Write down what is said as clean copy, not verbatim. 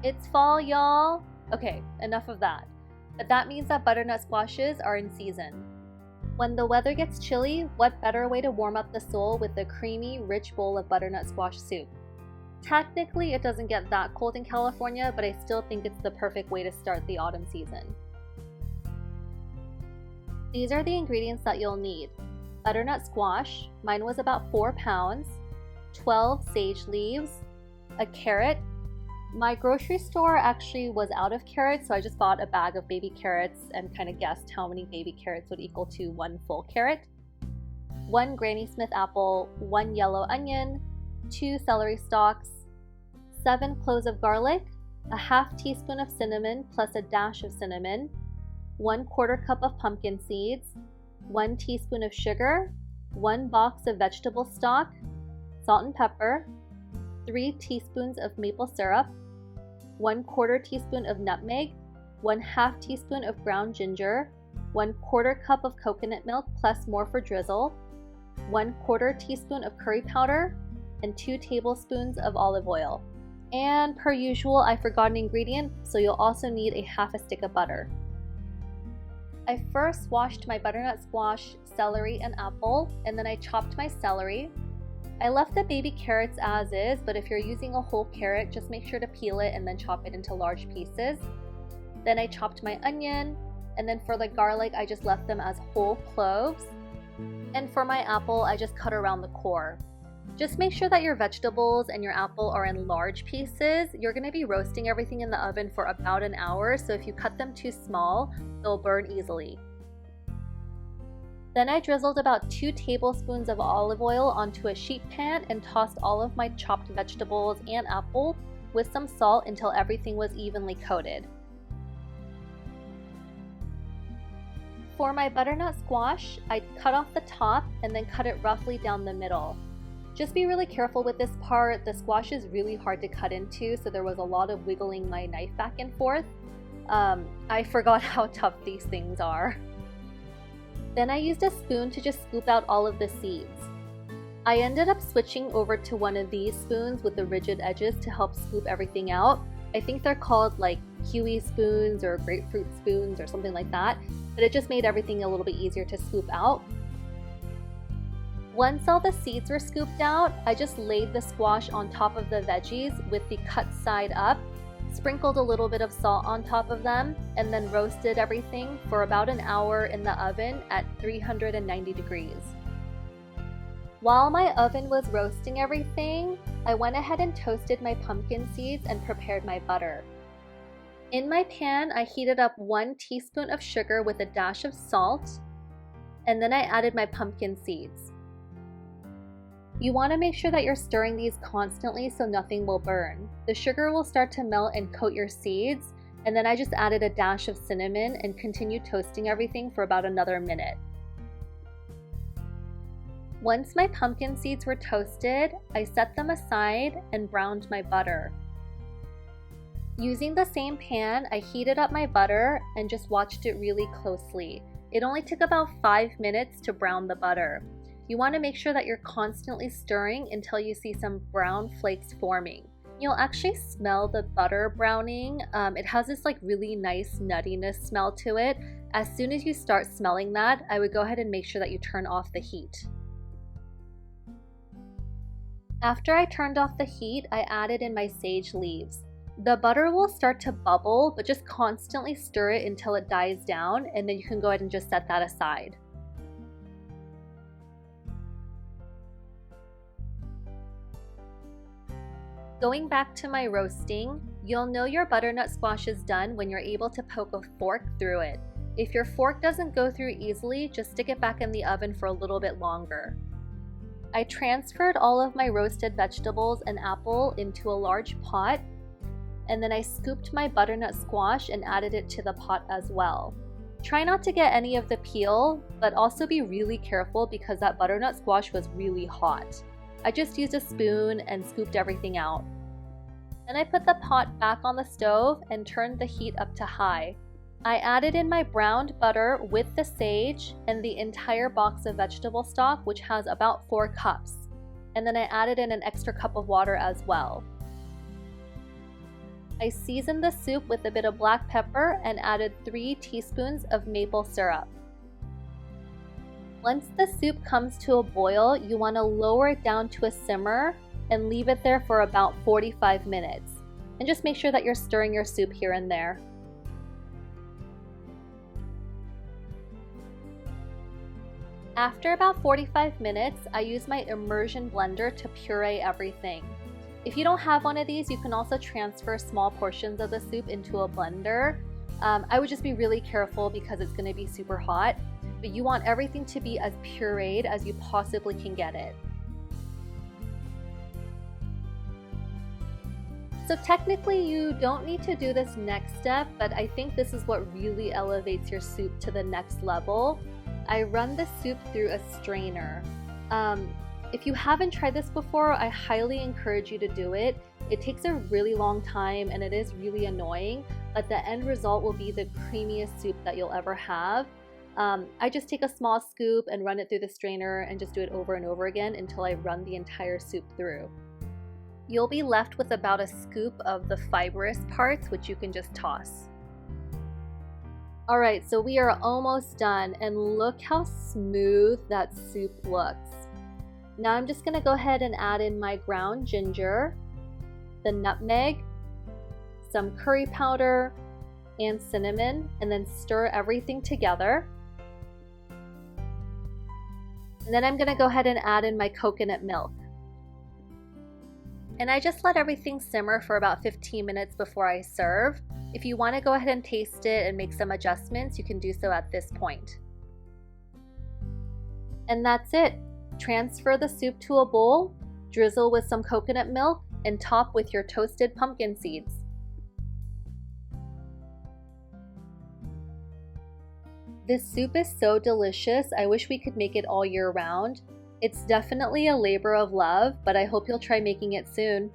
It's fall, y'all! Okay, enough of that. But that means that butternut squashes are in season. When the weather gets chilly, what better way to warm up the soul with a creamy, rich bowl of butternut squash soup? Technically, it doesn't get that cold in California, but I still think it's the perfect way to start the autumn season. These are the ingredients that you'll need. Butternut squash, mine was about 4 pounds, 12 sage leaves, a carrot. My grocery store actually was out of carrots, so I just bought a bag of baby carrots and kind of guessed how many baby carrots would equal to 1 full carrot. 1 Granny Smith apple, 1 yellow onion, 2 celery stalks, 7 cloves of garlic, a half teaspoon of cinnamon plus a dash of cinnamon, 1/4 cup of pumpkin seeds, 1 teaspoon of sugar, 1 box of vegetable stock, salt and pepper, 3 teaspoons of maple syrup, 1/4 teaspoon of nutmeg, 1/2 teaspoon of ground ginger, 1/4 cup of coconut milk plus more for drizzle, 1/4 teaspoon of curry powder, and 2 tablespoons of olive oil. And per usual, I forgot an ingredient, so you'll also need a half a stick of butter. I first washed my butternut squash, celery, and apple, and then I chopped my celery. I left the baby carrots as is, but if you're using a whole carrot, just make sure to peel it and then chop it into large pieces. Then I chopped my onion, and then for the garlic, I just left them as whole cloves. And for my apple, I just cut around the core. Just make sure that your vegetables and your apple are in large pieces. You're going to be roasting everything in the oven for about an hour, so if you cut them too small, they'll burn easily. Then I drizzled about 2 tablespoons of olive oil onto a sheet pan and tossed all of my chopped vegetables and apple with some salt until everything was evenly coated. For my butternut squash, I cut off the top and then cut it roughly down the middle. Just be really careful with this part. The squash is really hard to cut into, so there was a lot of wiggling my knife back and forth. I forgot how tough these things are. Then I used a spoon to just scoop out all of the seeds. I ended up switching over to one of these spoons with the rigid edges to help scoop everything out. I think they're called like kiwi spoons or grapefruit spoons or something like that, but it just made everything a little bit easier to scoop out. Once all the seeds were scooped out, I just laid the squash on top of the veggies with the cut side up, sprinkled a little bit of salt on top of them, and then roasted everything for about an hour in the oven at 390 degrees. While my oven was roasting everything, I went ahead and toasted my pumpkin seeds and prepared my butter. In my pan, I heated up 1 teaspoon of sugar with a dash of salt, and then I added my pumpkin seeds. You want to make sure that you're stirring these constantly so nothing will burn. The sugar will start to melt and coat your seeds, and then I just added a dash of cinnamon and continued toasting everything for about another minute. Once my pumpkin seeds were toasted, I set them aside and browned my butter. Using the same pan, I heated up my butter and just watched it really closely. It only took about 5 minutes to brown the butter. You want to make sure that you're constantly stirring until you see some brown flakes forming. You'll actually smell the butter browning. It has this like really nice nuttiness smell to it. As soon as you start smelling that, I would go ahead and make sure that you turn off the heat. After I turned off the heat, I added in my sage leaves. The butter will start to bubble, but just constantly stir it until it dies down, and then you can go ahead and just set that aside. Going back to my roasting, you'll know your butternut squash is done when you're able to poke a fork through it. If your fork doesn't go through easily, just stick it back in the oven for a little bit longer. I transferred all of my roasted vegetables and apple into a large pot, and then I scooped my butternut squash and added it to the pot as well. Try not to get any of the peel, but also be really careful because that butternut squash was really hot. I just used a spoon and scooped everything out. Then I put the pot back on the stove and turned the heat up to high. I added in my browned butter with the sage and the entire box of vegetable stock, which has about 4 cups. And then I added in an extra cup of water as well. I seasoned the soup with a bit of black pepper and added 3 teaspoons of maple syrup. Once the soup comes to a boil, you want to lower it down to a simmer and leave it there for about 45 minutes. And just make sure that you're stirring your soup here and there. After about 45 minutes, I use my immersion blender to puree everything. If you don't have one of these, you can also transfer small portions of the soup into a blender. I would just be really careful because it's going to be super hot, but you want everything to be as pureed as you possibly can get it. So technically you don't need to do this next step, but I think this is what really elevates your soup to the next level. I run the soup through a strainer. If you haven't tried this before, I highly encourage you to do it. It takes a really long time and it is really annoying, but the end result will be the creamiest soup that you'll ever have. I just take a small scoop and run it through the strainer and just do it over and over again until I run the entire soup through. You'll be left with about a scoop of the fibrous parts, which you can just toss. Alright, so we are almost done, and look how smooth that soup looks. Now I'm just going to go ahead and add in my ground ginger, the nutmeg, some curry powder, and cinnamon, and then stir everything together. And then I'm going to go ahead and add in my coconut milk. And I just let everything simmer for about 15 minutes before I serve. If you want to go ahead and taste it and make some adjustments, you can do so at this point. And that's it. Transfer the soup to a bowl, drizzle with some coconut milk, and top with your toasted pumpkin seeds. This soup is so delicious. I wish we could make it all year round. It's definitely a labor of love, but I hope you'll try making it soon.